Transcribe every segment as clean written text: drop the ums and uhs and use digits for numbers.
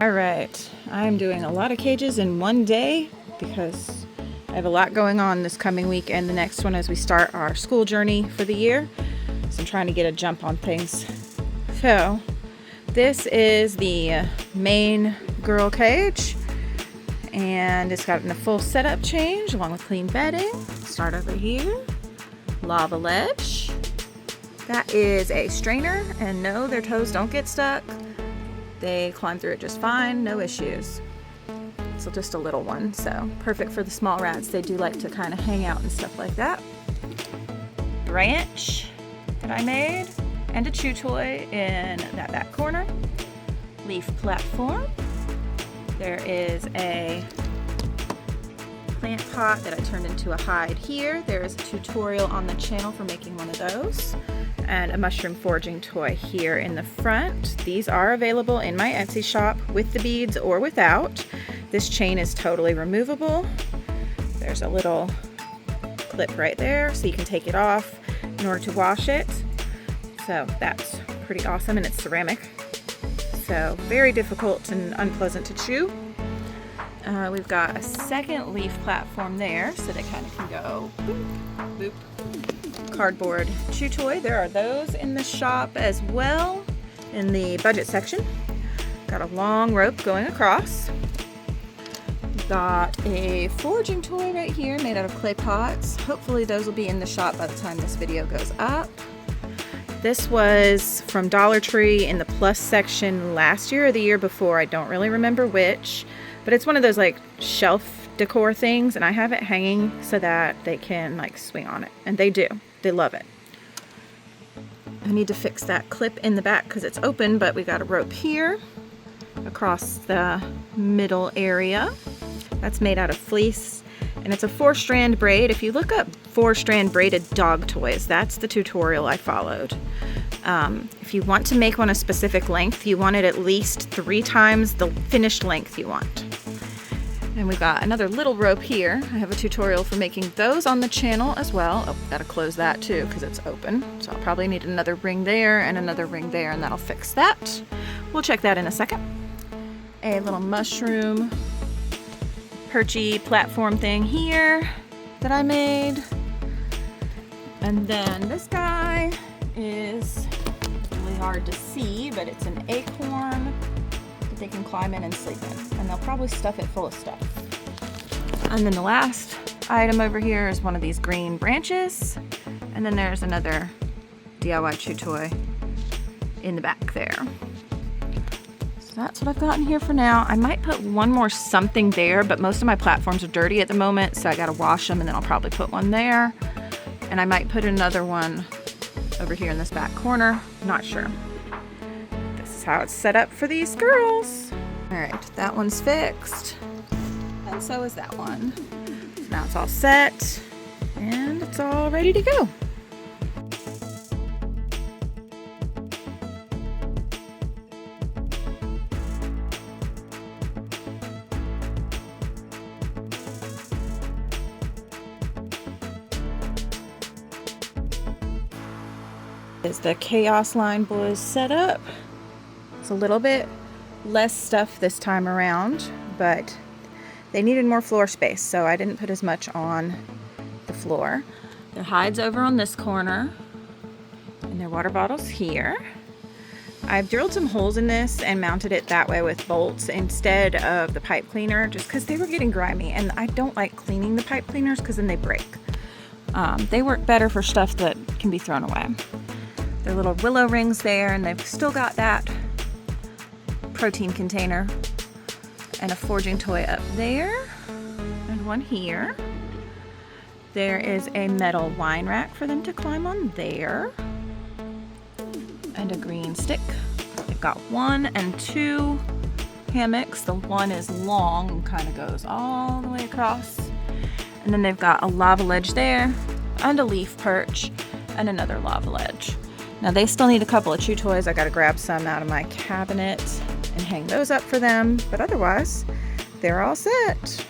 All right, I'm doing a lot of cages in one day because I have a lot going on this coming week and the next one as we start our school journey for the year. So I'm trying to get a jump on things. So this is the main girl cage and it's got a full setup change along with clean bedding. Start over here, lava ledge. That is a strainer, and no, their toes don't get stuck. They climb through it just fine, no issues. So just a little one, so perfect for the small rats. They do like to kind of hang out and stuff like that. Branch that I made, and a chew toy in that back corner. Leaf platform. There is a plant pot that I turned into a hide here. There is a tutorial on the channel for making one of those. And a mushroom foraging toy here in the front. These are available in my Etsy shop with the beads or without. This chain is totally removable. There's a little clip right there so you can take it off in order to wash it. So that's pretty awesome, and it's ceramic. So very difficult and unpleasant to chew. We've got a second leaf platform there so they kind of can go boop, boop. Cardboard chew toy. There are those in the shop as well in the budget section. Got a long rope going across. Got a foraging toy right here made out of clay pots. Hopefully those will be in the shop by the time this video goes up. This was from Dollar Tree in the plus section last year or the year before. I don't really remember which, but it's one of those like shelf decor things, and I have it hanging so that they can like swing on it, and they do. They love it. I need to fix that clip in the back because it's open, but we got a rope here across the middle area. That's made out of fleece, and it's a 4-strand braid. If you look up 4-strand braided dog toys, that's the tutorial I followed. If you want to make one a specific length, you want it at least 3 times the finished length you want. And we've got another little rope here. I have a tutorial for making those on the channel as well. Oh, gotta close that too because it's open. So I'll probably need another ring there and another ring there, and that'll fix that. We'll check that in a second. A little mushroom perchy platform thing here that I made. And then this guy is really hard to see, but it's an acorn that they can climb in and sleep in, and they'll probably stuff it full of stuff. And then the last item over here is one of these green branches, and then there's another DIY chew toy in the back there. So that's what I've got in here for now. I might put one more something there, but most of my platforms are dirty at the moment, so I gotta wash them, and then I'll probably put one there. And I might put another one over here in this back corner, not sure. This is how it's set up for these girls. All right, that one's fixed, and so is that one. So now it's all set, and it's all ready to go. Is the Chaos Line Boys set up. It's a little bit less stuff this time around, but they needed more floor space, so I didn't put as much on the floor. Their hides over on this corner, and their water bottles here. I've drilled some holes in this and mounted it that way with bolts instead of the pipe cleaner, just because they were getting grimy, and I don't like cleaning the pipe cleaners because then they break. They work better for stuff that can be thrown away. Their little willow rings there, and they've still got that protein container and a foraging toy up there and one here. There is a metal wine rack for them to climb on there, and a green stick. They've got 1 and 2 hammocks. The one is long and kind of goes all the way across, and then they've got a lava ledge there and a leaf perch and another lava ledge. Now they still need a couple of chew toys. I gotta grab some out of my cabinet and hang those up for them, but otherwise they're all set.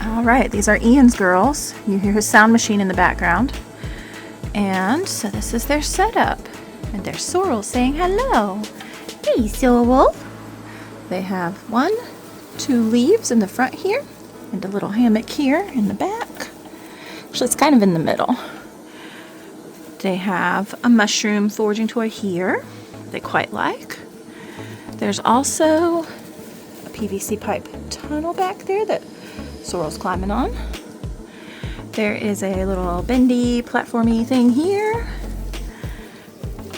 All right, these are Ian's girls. You hear his sound machine in the background. And so this is their setup. And there's Sorrel saying hello. Hey, Sorrel. They have 1, 2 leaves in the front here, and a little hammock here in the back. Actually, it's kind of in the middle. They have a mushroom foraging toy here they quite like. There's also a PVC pipe tunnel back there that Sorrel's climbing on. There is a little bendy platformy thing here.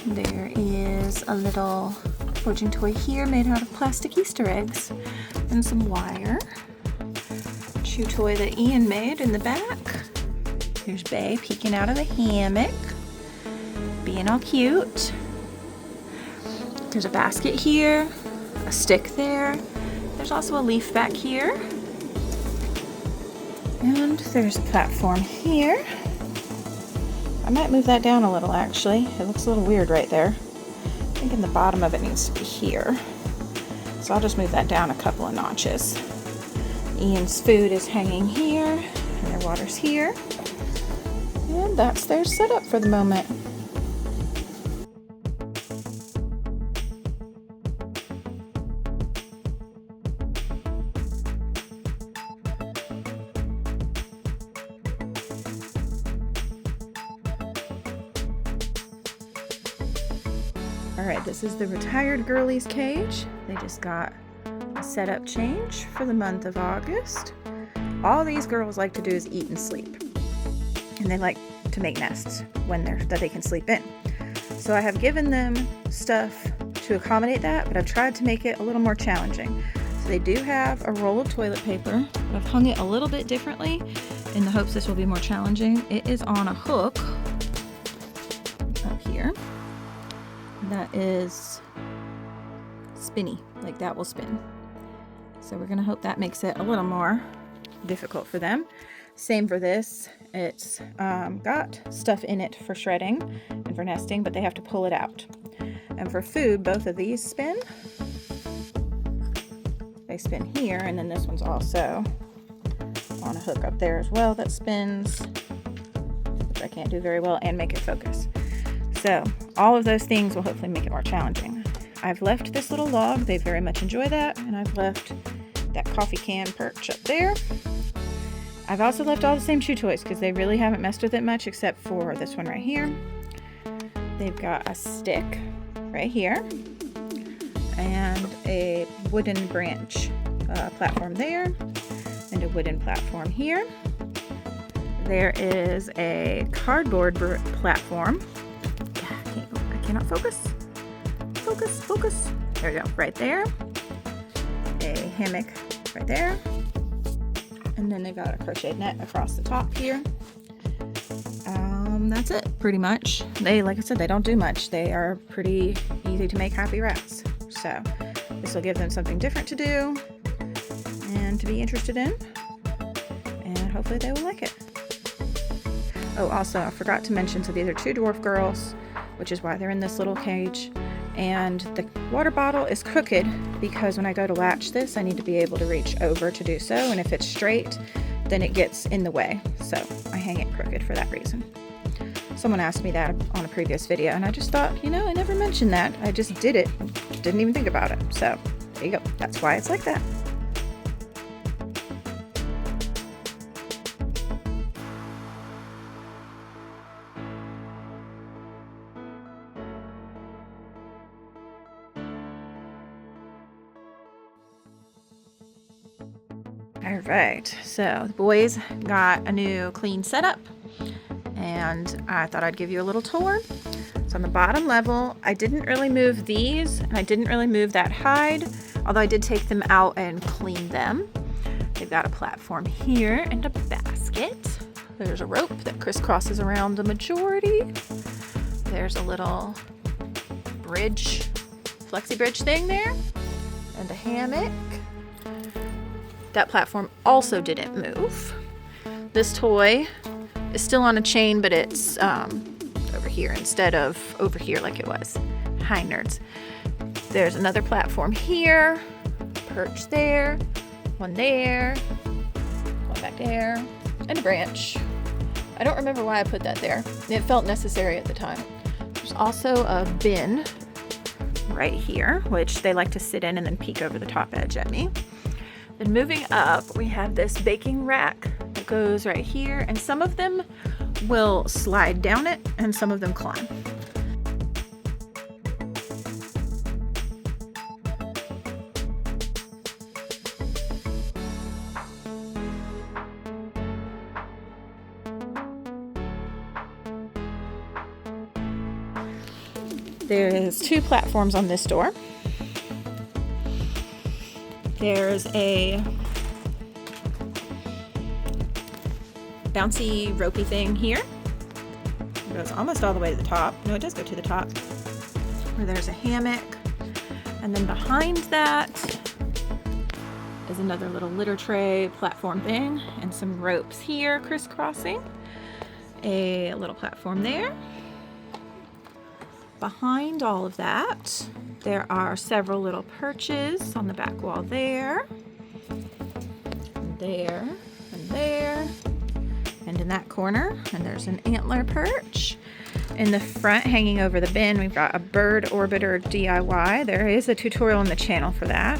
There is a little foraging toy here made out of plastic Easter eggs and some wire. Chew toy that Ian made in the back. Here's Bay peeking out of the hammock, being all cute. There's a basket here, a stick there. There's also a leaf back here. And there's a platform here. I might move that down a little actually. It looks a little weird right there. I'm thinking the bottom of it needs to be here. So I'll just move that down a couple of notches. Ian's food is hanging here, and their water's here. And that's their setup for the moment. Alright, this is the retired girlies cage. They just got a setup change for the month of August. All these girls like to do is eat and sleep. And they like to make nests that they can sleep in. So I have given them stuff to accommodate that, but I've tried to make it a little more challenging. So they do have a roll of toilet paper, but I've hung it a little bit differently in the hopes this will be more challenging. It is on a hook up here. That is spinny, like that will spin. So we're gonna hope that makes it a little more difficult for them. Same for this. It's got stuff in it for shredding and for nesting, but they have to pull it out. And for food, both of these spin. They spin here, and then this one's also on a hook up there as well that spins, which I can't do very well, and make it focus. So all of those things will hopefully make it more challenging. I've left this little log. They very much enjoy that. And I've left that coffee can perch up there. I've also left all the same chew toys because they really haven't messed with it much except for this one right here. They've got a stick right here and a wooden branch platform there and a wooden platform here. There is a cardboard platform. I cannot focus. Focus. There we go, right there. A hammock right there. And then they've got a crocheted net across the top here. That's it, pretty much. They, like I said, they don't do much. They are pretty easy to make happy rats. So this will give them something different to do and to be interested in. And hopefully they will like it. Oh, also, I forgot to mention, so these are 2 dwarf girls, which is why they're in this little cage. And the water bottle is crooked because when I go to latch this, I need to be able to reach over to do so. And if it's straight, then it gets in the way. So I hang it crooked for that reason. Someone asked me that on a previous video, and I just thought, I never mentioned that. I just did it. Didn't even think about it. So there you go. That's why it's like that. All right, so the boys got a new clean setup, and I thought I'd give you a little tour. So on the bottom level, I didn't really move these, and I didn't really move that hide, although I did take them out and clean them. They've got a platform here and a basket. There's a rope that crisscrosses around the majority. There's a little bridge, flexi bridge thing there, and a hammock. That platform also didn't move. This toy is still on a chain, but it's over here instead of over here like it was. Hi, nerds. There's another platform here, perch there, one back there, and a branch. I don't remember why I put that there. It felt necessary at the time. There's also a bin right here, which they like to sit in and then peek over the top edge at me. Then moving up, we have this baking rack that goes right here, and some of them will slide down it and some of them climb. There's 2 platforms on this door. There's a bouncy ropey thing here. It goes almost all the way to the top. No, it does go to the top. Where there's a hammock. And then behind that is another little litter tray platform thing and some ropes here crisscrossing. A little platform there. Behind all of that, there are several little perches on the back wall there, and there, and there, and in that corner, and there's an antler perch. In the front, hanging over the bin, we've got a bird orbiter DIY. There is a tutorial on the channel for that.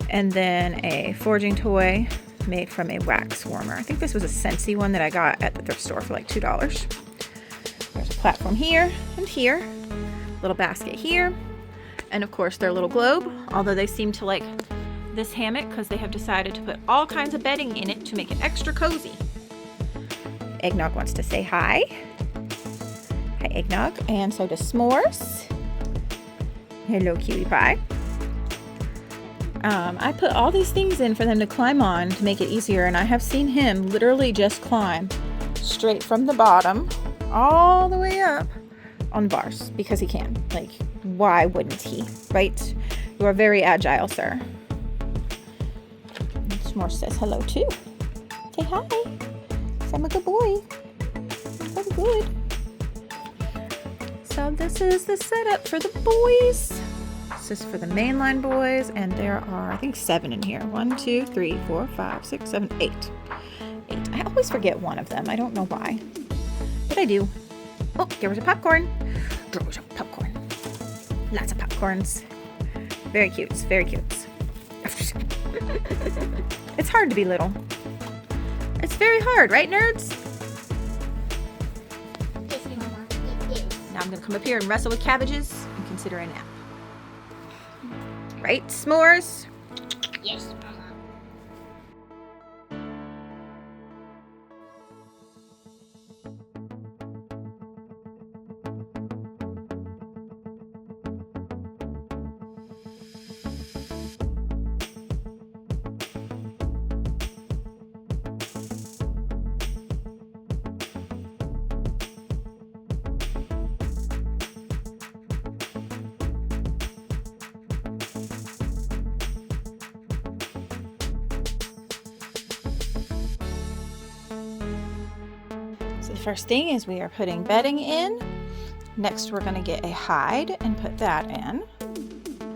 And then a foraging toy made from a wax warmer. I think this was a Scentsy one that I got at the thrift store for like $2. There's a platform here and here. Little basket here, and of course their little globe, although they seem to like this hammock because they have decided to put all kinds of bedding in it to make it extra cozy. Eggnog wants to say hi. Hi, Eggnog. And so does S'mores. Hello, cutie pie. I put all these things in for them to climb on to make it easier, and I have seen him literally just climb straight from the bottom all the way up on bars because he can. Like, why wouldn't he, right? You are very agile, sir. S'more says hello too. Say hi. Say I'm a good boy. Very good. So this is the setup for the boys. This is for the mainline boys, and there are, I think, 7 in here. 1, 2, 3, 4, 5, 6, 7, 8. 8. I always forget one of them. I don't know why, but I do. Oh, there was a popcorn. There was a popcorn. Lots of popcorns. Very cute. Very cute. It's hard to be little. It's very hard, right, nerds? Now I'm going to come up here and wrestle with cabbages and consider a nap. Right, S'mores? Yes. So the first thing is we are putting bedding in. Next we're going to get a hide and put that in.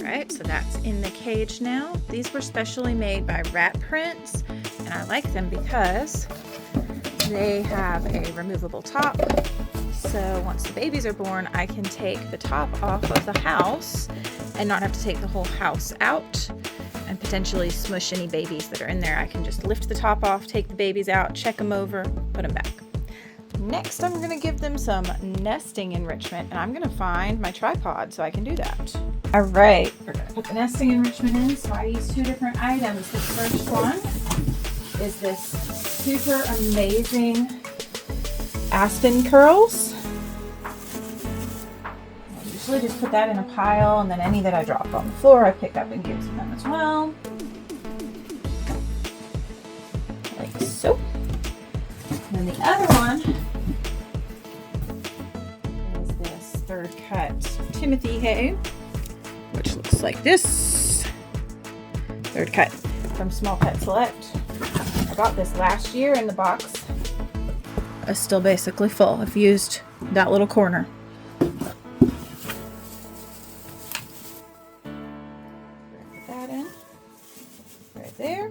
Right, so that's in the cage now. These were specially made by Rat Prints, and I like them because they have a removable top. So once the babies are born, I can take the top off of the house and not have to take the whole house out and potentially smush any babies that are in there. I can just lift the top off, take the babies out, check them over, put them back. Next, I'm going to give them some nesting enrichment, and I'm going to find my tripod so I can do that. All right, we're going to put the nesting enrichment in. So I use 2 different items. The first one is this super amazing aspen curls. I usually just put that in a pile, and then any that I drop on the floor I pick up and give to them as well. Like so. And then the other one is this third cut Timothy hay, which looks like this. Third cut from Small Pet Select. I got this last year in the box. It's still basically full. I've used that little corner. Put that in right there.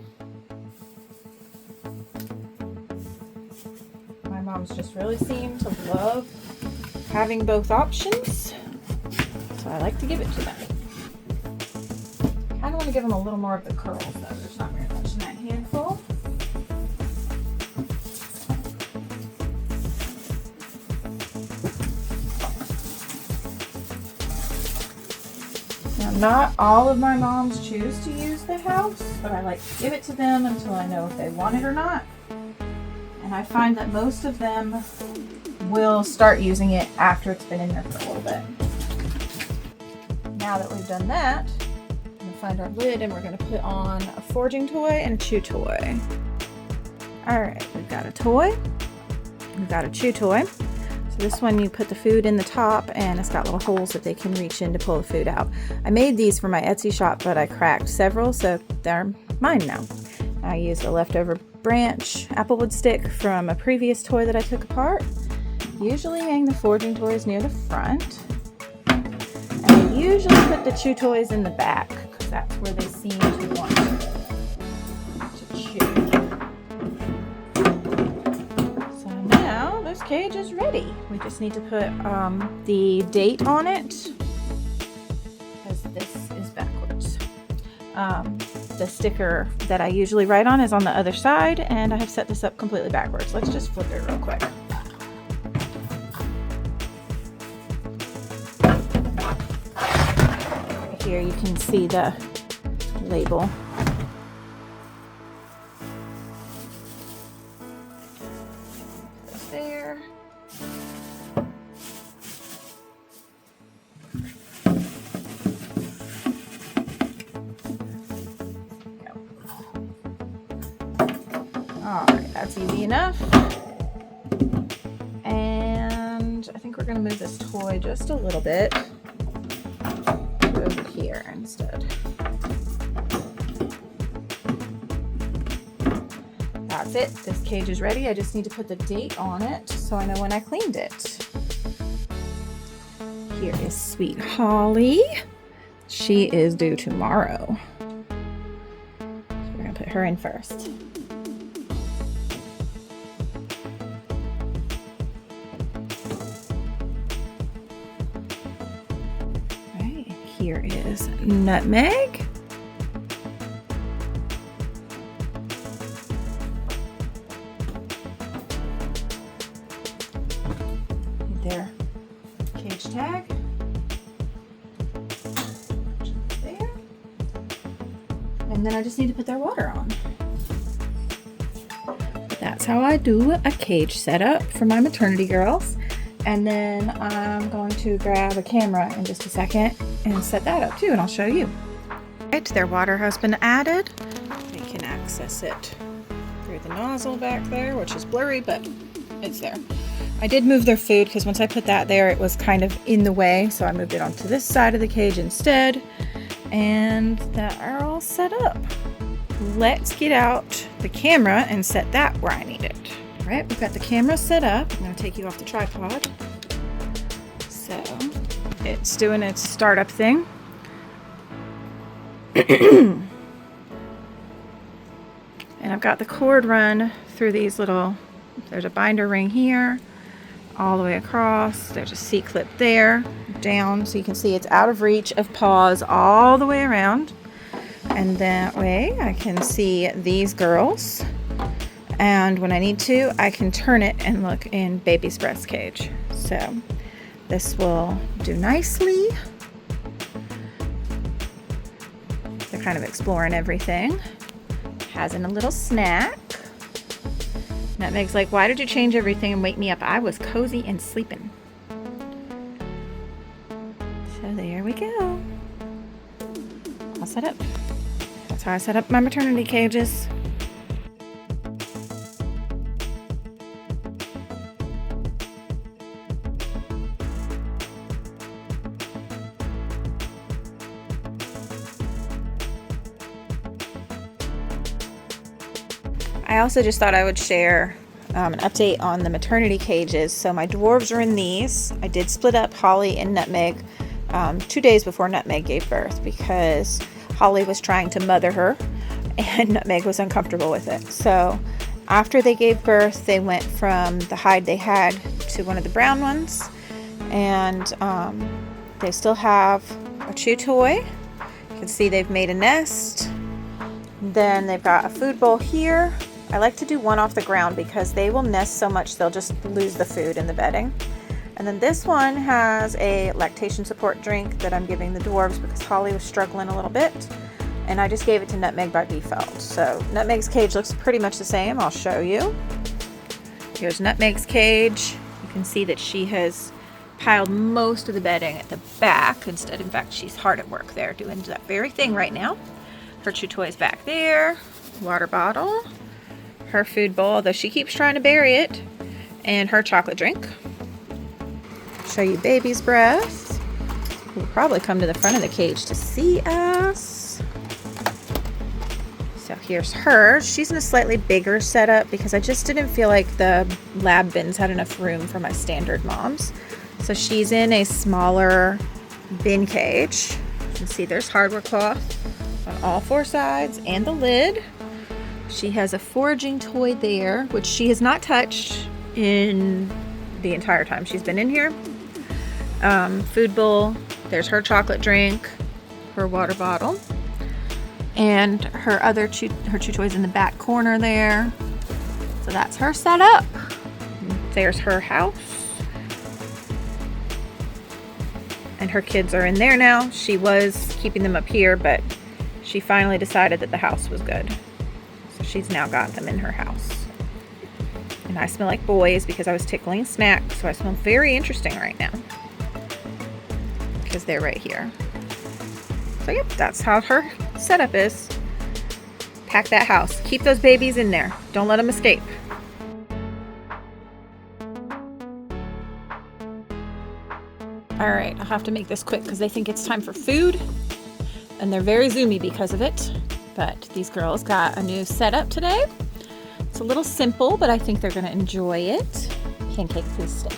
love having both options, so I like to give it to them. I want to give them a little more of the curls though. There's not very much in that handful. Now, not all of my moms choose to use the house, but I like to give it to them until I know if they want it or not. And I find that most of them will start using it after it's been in there for a little bit. Now that we've done that, I'm gonna find our lid and we're gonna put on a foraging toy and a chew toy. All right, we've got a toy, we've got a chew toy. So this one, you put the food in the top and it's got little holes that they can reach in to pull the food out. I made these for my Etsy shop, but I cracked several, so they're mine now. I used a leftover branch applewood stick from a previous toy that I took apart. Usually hang the foraging toys near the front. And I usually put the chew toys in the back because that's where they seem to want to chew. So now this cage is ready. We just need to put the date on it because this is backwards. The sticker that I usually write on is on the other side, and I have set this up completely backwards. Let's just flip it real quick. Right here you can see the label. Goes there. Alright, that's easy enough. And I think we're going to move this toy just a little bit to over here instead. That's it. This cage is ready. I just need to put the date on it so I know when I cleaned it. Here is sweet Holly. She is due tomorrow. So we're going to put her in first. Here is Nutmeg. Their cage tag. There. And then I just need to put their water on. That's how I do a cage setup for my maternity girls. And then I'm going to grab a camera in just a second and set that up too, and I'll show you. Right, their water has been added. You can access it through the nozzle back there, which is blurry, but it's there. I did move their food because once I put that there, it was kind of in the way, so I moved it onto this side of the cage instead, and that are all set up. Let's get out the camera and set that where I need it. All right, we've got the camera set up. I'm going to take you off the tripod. So it's doing its startup thing. And I've got the cord run through these little, there's a binder ring here, all the way across. There's a C-clip there, down, so you can see it's out of reach of paws all the way around. And that way I can see these girls. And when I need to, I can turn it and look in baby's breast cage. So this will do nicely. They're kind of exploring everything. Has in a little snack. Nutmeg's like, why did you change everything and wake me up? I was cozy and sleeping. So there we go. All set up. That's how I set up my maternity cages. I also just thought I would share an update on the maternity cages. So my dwarves are in these. I did split up Holly and Nutmeg 2 days before Nutmeg gave birth because Holly was trying to mother her and Nutmeg was uncomfortable with it. So after they gave birth, they went from the hide they had to one of the brown ones. And they still have a chew toy. You can see they've made a nest. Then they've got a food bowl here. I like to do one off the ground because they will nest so much they'll just lose the food in the bedding. And then this one has a lactation support drink that I'm giving the dwarves because Holly was struggling a little bit. And I just gave it to Nutmeg by default. So Nutmeg's cage looks pretty much the same. I'll show you. Here's Nutmeg's cage. You can see that she has piled most of the bedding at the back instead. In fact, she's hard at work there doing that very thing right now. Her chew toy's back there, water bottle, her food bowl, though she keeps trying to bury it, and her chocolate drink. Show you baby's breath. We'll probably come to the front of the cage to see us. So here's her. She's in a slightly bigger setup because I just didn't feel like the lab bins had enough room for my standard moms. So she's in a smaller bin cage. You can see there's hardware cloth on all four sides and the lid. She has a foraging toy there, which she has not touched in the entire time she's been in here. Food bowl, there's her chocolate drink, her water bottle, and her other chew toys in the back corner there. So that's her setup. There's her house. And her kids are in there now. She was keeping them up here, but she finally decided that the house was good. So she's now got them in her house. And I smell like boys because I was tickling snacks, so I smell very interesting right now. Because they're right here. So yep, that's how her setup is. Pack that house. Keep those babies in there. Don't let them escape. All right, I'll have to make this quick because they think it's time for food. And they're very zoomy because of it. But these girls got a new setup today. It's a little simple, but I think they're gonna enjoy it. Pancake, please stay.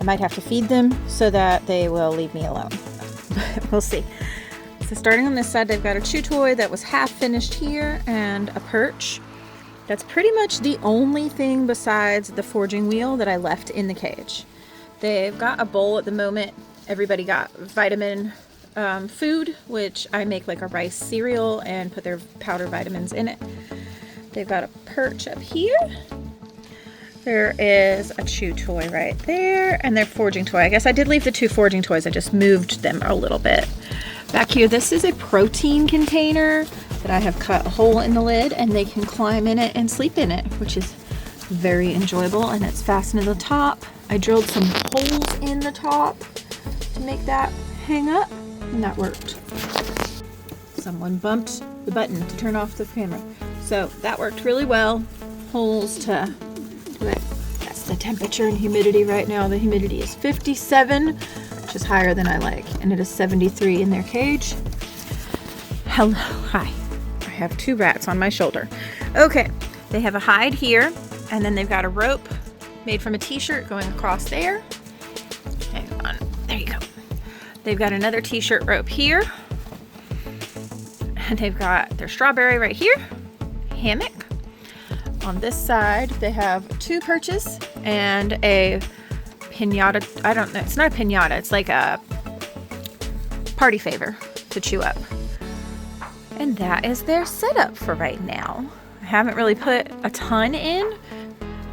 I might have to feed them so that they will leave me alone. We'll see. So starting on this side, they've got a chew toy that was half finished here and a perch. That's pretty much the only thing besides the foraging wheel that I left in the cage. They've got a bowl at the moment. Everybody got vitamin food, which I make like a rice cereal and put their powder vitamins in it. They've got a perch up here. There is a chew toy right there and their foraging toy. I guess I did leave the two foraging toys. I just moved them a little bit. Back here, this is a protein container that I have cut a hole in the lid and they can climb in it and sleep in it, which is very enjoyable, and it's fastened to the top. I drilled some holes in the top to make that hang up, and that worked. Someone bumped the button to turn off the camera. So that worked really well. Holes to do it. That's the temperature and humidity right now. The humidity is 57, which is higher than I like, and it is 73 in their cage. Hello, hi. I have two rats on my shoulder. Okay, they have a hide here, and then they've got a rope made from a t-shirt going across there. Hang on, there you go. They've got another t-shirt rope here, and they've got their strawberry right here, hammock. On this side, they have two perches and a pinata. I don't know, it's not a pinata, it's like a party favor to chew up. And that is their setup for right now. I haven't really put a ton in,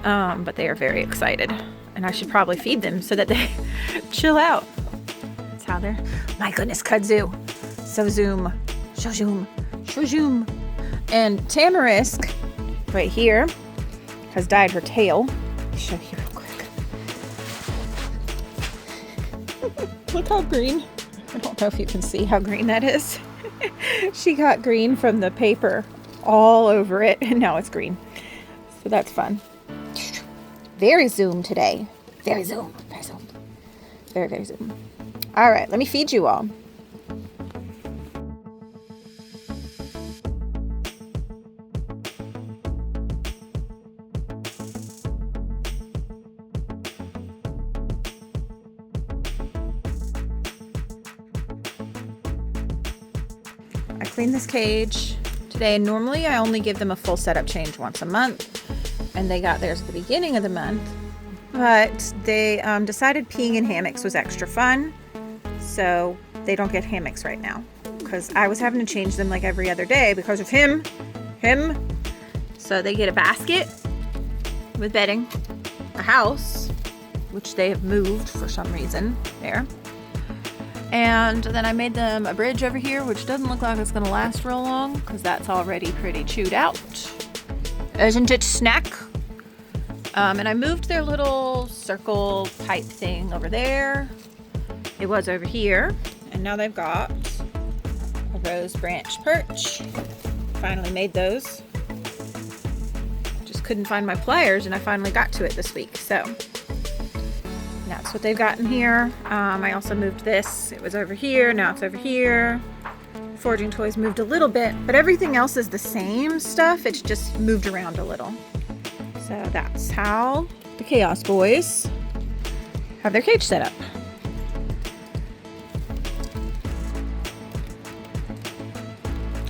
but they are very excited. And I should probably feed them so that they chill out. That's how they're, my goodness, kudzu. So zoom, show zoom, show zoom. And Tamarisk, right here, has dyed her tail. Let me show you real quick. Look how green. I don't know if you can see how green that is. She got green from the paper all over it, and now it's green. So that's fun. Very zoom today. Very zoom. Very zoom. Very, very zoom. All right, let me feed you all. I cleaned this cage today. Normally I only give them a full setup change once a month, and they got theirs at the beginning of the month, but they decided peeing in hammocks was extra fun, so they don't get hammocks right now, because I was having to change them like every other day because of him. So they get a basket with bedding, a house, which they have moved for some reason there. And then I made them a bridge over here, which doesn't look like it's gonna last real long because that's already pretty chewed out. Isn't it, Snack? And I moved their little circle pipe thing over there. It was over here. And now they've got a rose branch perch. Finally made those. Just couldn't find my pliers and I finally got to it this week. So that's what they've got in here. I also moved this. It was over here, now it's over here. Foraging toys moved a little bit, but everything else is the same stuff. It's just moved around a little. So that's how the Chaos Boys have their cage set up.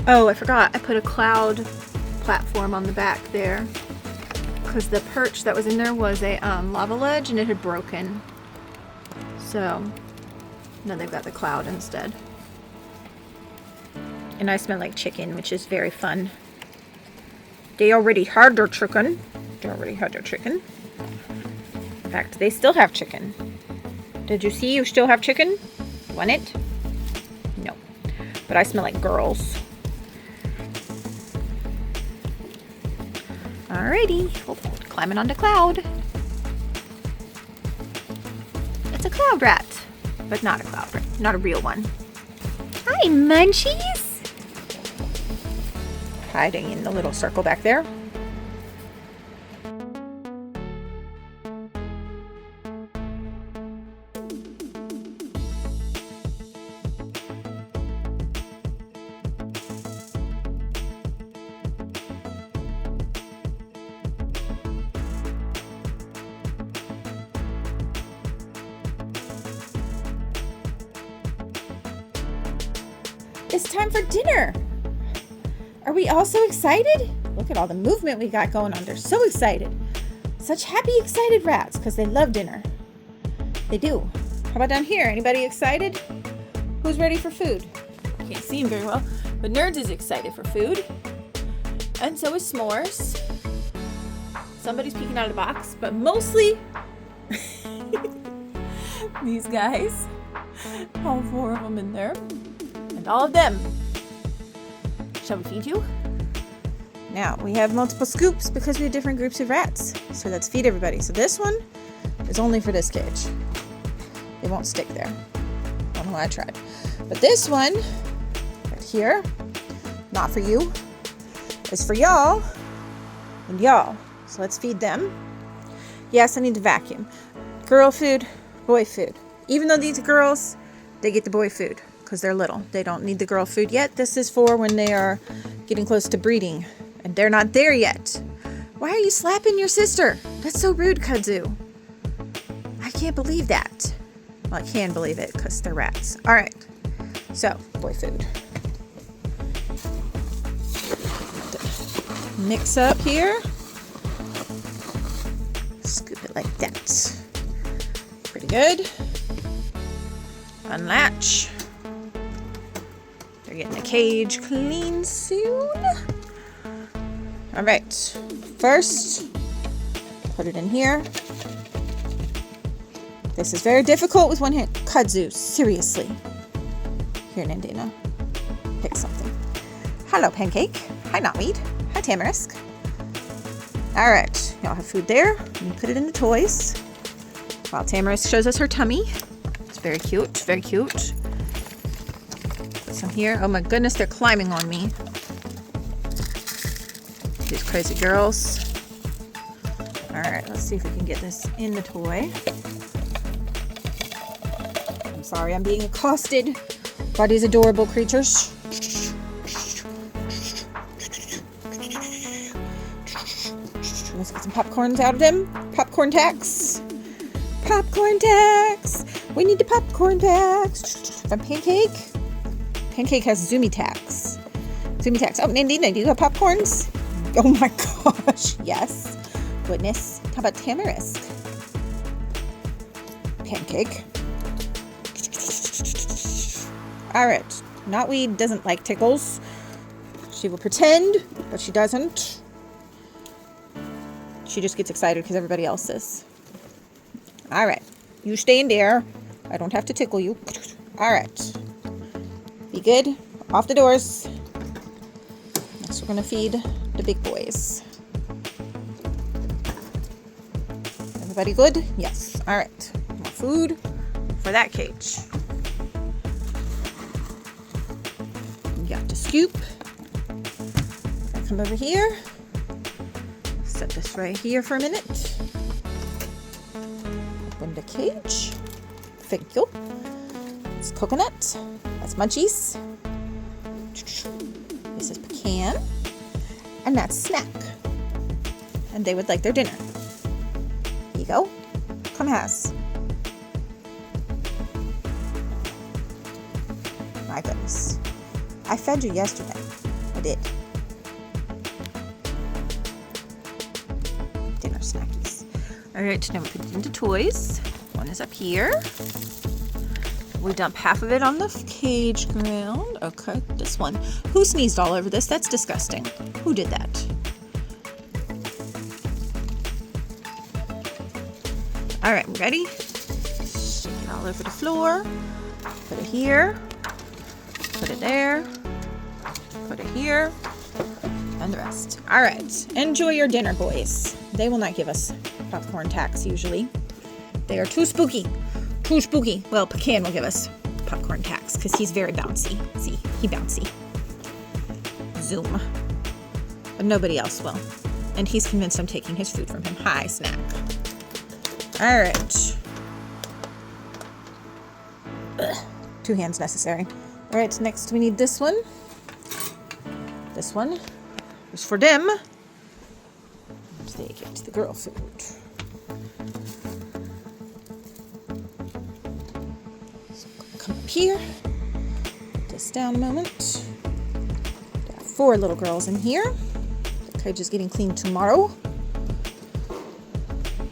Oh, I forgot. I put a cloud platform on the back there because the perch that was in there was a lava ledge and it had broken. So now they've got the cloud instead. And I smell like chicken, which is very fun. They already had their chicken. In fact, they still have chicken. Did you see you still have chicken? Want it? No. But I smell like girls. Alrighty. Oh, climbing onto cloud. It's a cloud rat. But not a cloud rat. Not a real one. Hi, munchies. Hiding in the little circle back there. It's time for dinner. Are we all so excited? Look at all the movement we got going on. They're so excited. Such happy, excited rats because they love dinner. They do. How about down here? Anybody excited? Who's ready for food? Can't see him very well, but Nerds is excited for food. And so is S'mores. Somebody's peeking out of the box, but mostly these guys. All 4 of them in there. And all of them. Shall we feed you? Now, we have multiple scoops because we have different groups of rats. So let's feed everybody. So this one is only for this cage. It won't stick there. I don't know why I tried. But this one, right here, not for you, is for y'all and y'all. So let's feed them. Yes, I need to vacuum. Girl food, boy food. Even though these are girls, they get the boy food because they're little. They don't need the girl food yet. This is for when they are getting close to breeding, and they're not there yet. Why are you slapping your sister? That's so rude, Kudzu. I can't believe that. Well, I can believe it because they're rats. All right, so boy food. Mix up here. Scoop it like that. Pretty good. Unlatch. They're getting the cage clean soon. All right, first, put it in here. This is very difficult with one hand. Kudzu, seriously. Here, Nandina, pick something. Hello, Pancake. Hi, Knotweed. Hi, Tamarisk. All right, y'all have food there. You put it in the toys. While Tamarisk shows us her tummy. It's very cute, very cute. Put some here. Oh my goodness, they're climbing on me. These crazy girls. All right, let's see if we can get this in the toy. I'm sorry, I'm being accosted by these adorable creatures. Let's get some popcorns out of them. Popcorn tax. Popcorn tax. We need the popcorn tax. From Pancake. Pancake has Zoomy tax. Zoomy tax. Oh, Nandina, do you have popcorns? Oh my gosh, yes. Goodness. How about Tamarisk? pancake. All right. Knotweed doesn't like tickles. She will pretend, but she doesn't. She just gets excited because everybody else is. All right. You stay in there. I don't have to tickle you. All right. Be good. Off the doors. Next, we're going to feed the big boys. Everybody good? Yes. All right. More food for that cage. You got to scoop. Come over here. Set this right here for a minute. Open the cage. Thank you. It's coconut. That's munchies. This is pecan. And that's snack. And they would like their dinner. Here you go. Come has. My goodness. I fed you yesterday. I did. Dinner snackies. Alright, now we put it into toys. One is up here. We dump half of it on the cage ground. Okay, this one. Who sneezed all over this? That's disgusting. Who did that? Alright, ready? Shake it all over the floor. Put it here. Put it there. Put it here. And the rest. Alright, enjoy your dinner, boys. They will not give us popcorn tax usually. They are too spooky. Too spooky. Well, Pecan will give us popcorn tax because he's very bouncy. See, he bouncy. Zoom. But nobody else will. And he's convinced I'm taking his food from him. Hi, snack. Alright. 2 hands necessary. Alright, next we need this one. This one is for them. And they get the girl food. So come up here. Put this down a moment. Got 4 little girls in here. The cage is getting cleaned tomorrow.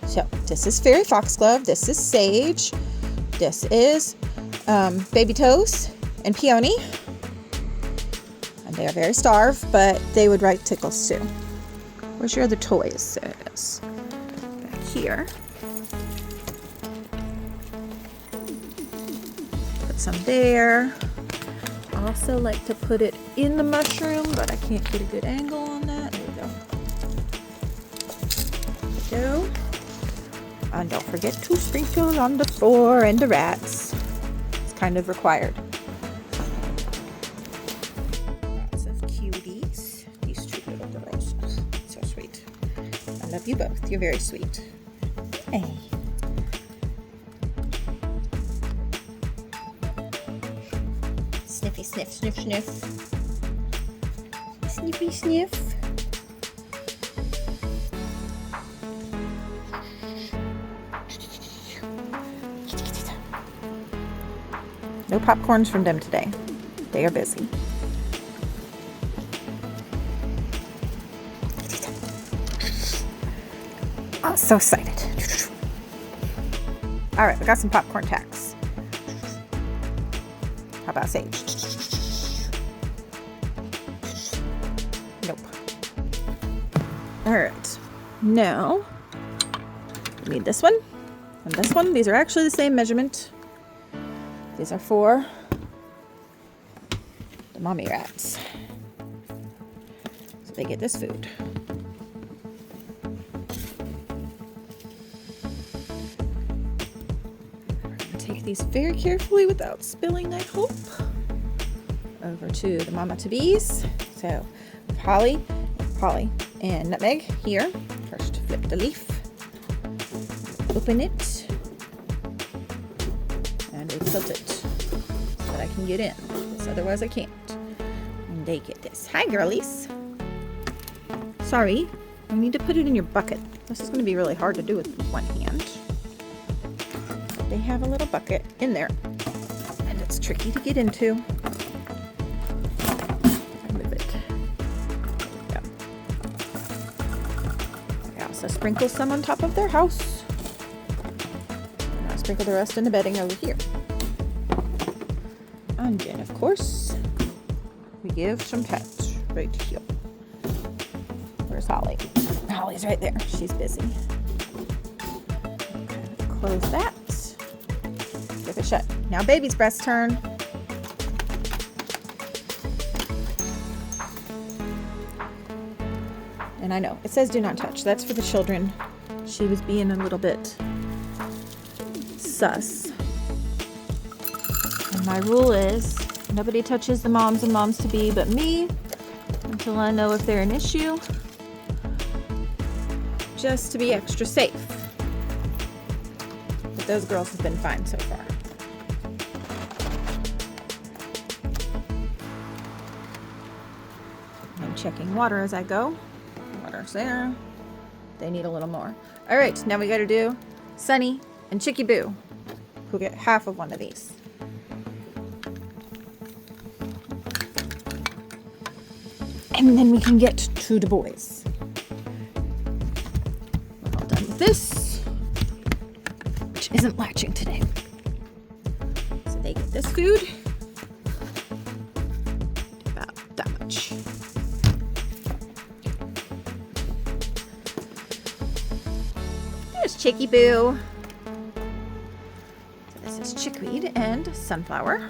So this is Fairy Foxglove. This is Sage. This is Baby Toes and Peony. And they are very starved, but they would like tickles too. Where's your other toys? There it is. Back here. Put some there. Also like to put it in the mushroom, but I can't get a good angle on that. There we go. There we go. And don't forget to sprinkle on the floor and the rats. It's kind of required. Lots of cuties. These 2 little girls. So sweet. I love you both. You're very sweet. Hey. Sniffy sniff, sniff, sniff. Sniffy sniff. No popcorns from them today. They are busy. Oh, so excited. All right, we got some popcorn tax. How about Sage? Nope. All right. Now, we need this one and this one. These are actually the same measurement. These are for the mommy rats. So they get this food. We're going to take these very carefully without spilling, I hope. Over to the mama to bees. So Holly, and Nutmeg here. First, flip the leaf. Open it. Tilt it so that I can get in, because otherwise I can't. And they get this. Hi, girlies. Sorry, you need to put it in your bucket. This is going to be really hard to do with one hand. They have a little bucket in there, and it's tricky to get into. Move it. There we go. I also sprinkle some on top of their house. sprinkle the rest in the bedding over here. And then, of course, we give some touch right here. Where's Holly? Holly's right there. She's busy. Okay, close that. Give it shut. Now baby's breast turn. And I know, it says do not touch. That's for the children. She was being a little bit sus. And my rule is nobody touches the moms and moms-to-be but me until I know if they're an issue. Just to be extra safe. But those girls have been fine so far. I'm checking water as I go. Water's there. They need a little more. All right, now we got to do Sunny and Chicky Boo, who get half of one of these. And then we can get to the boys. We're all done with this, which isn't latching today. So they get this food. About that much. There's Chicky Boo. So this is chickweed and sunflower.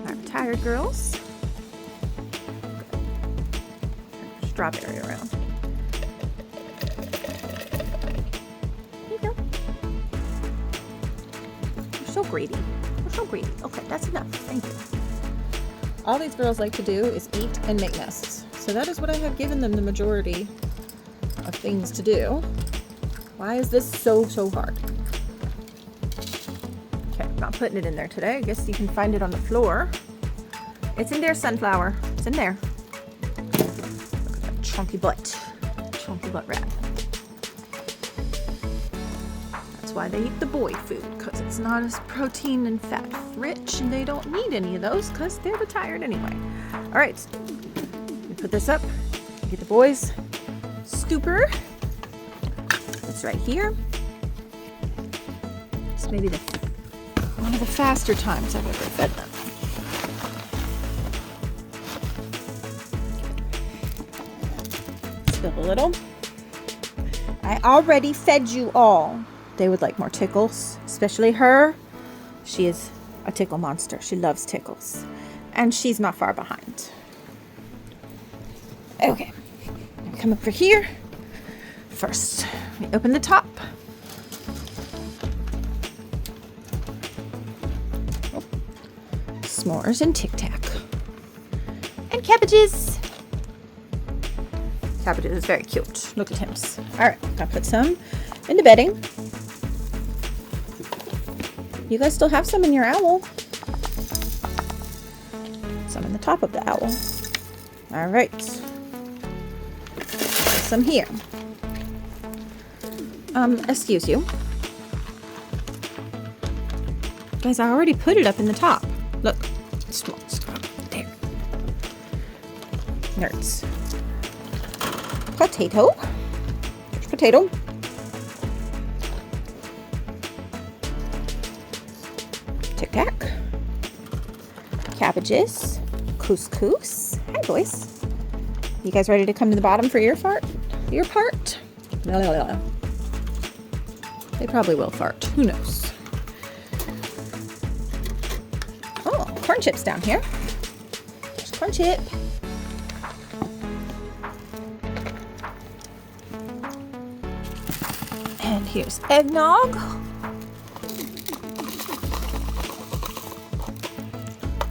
Our tired girls. Strawberry around. There you go. We're so greedy. We're so greedy. Okay, that's enough. Thank you. All these girls like to do is eat and make nests. So that is what I have given them the majority of things to do. Why is this so hard? Okay, I'm not putting it in there today. I guess you can find it on the floor. It's in there, sunflower. It's in there. Chunky butt rat. That's why they eat the boy food, because it's not as protein and fat rich, and they don't need any of those because they're retired anyway. All right, we put this up. Get the boys scooper. It's right here. It's maybe one of the faster times I've ever fed them. A little. I already fed you all. They would like more tickles, especially her. She is a tickle monster. She loves tickles. And she's not far behind. Okay. Come over here. First, we open the top. Oh. S'mores and Tic Tac. And cabbages. Cabbages is very cute. Look at him. All right, I'll put some in the bedding. You guys still have some in your owl. Some in the top of the owl. All right. Some here. Excuse you. Guys, I already put it up in the top. Look. There. Nerds. Potato. There's potato. Tic Tac. Cabbages. Couscous. Hi, boys. You guys ready to come to the bottom for your part? Your part? They probably will fart. Who knows? Oh, corn chips down here. There's corn chip. And here's eggnog.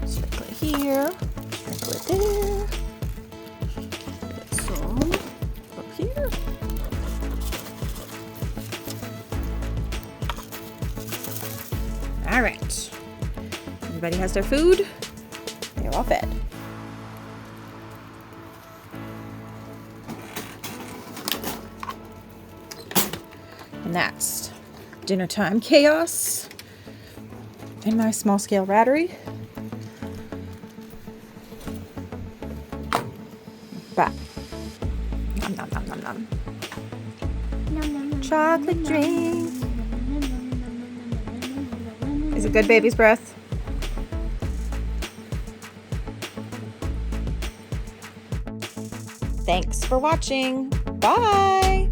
Sprinkle it here. Sprinkle it there. Put some up here. All right. Everybody has their food. They're all fed. And that's dinner time chaos in my small scale rattery. But nom nom nom nom nom. Chocolate drink. Is it good baby's breath? Thanks for watching. Bye.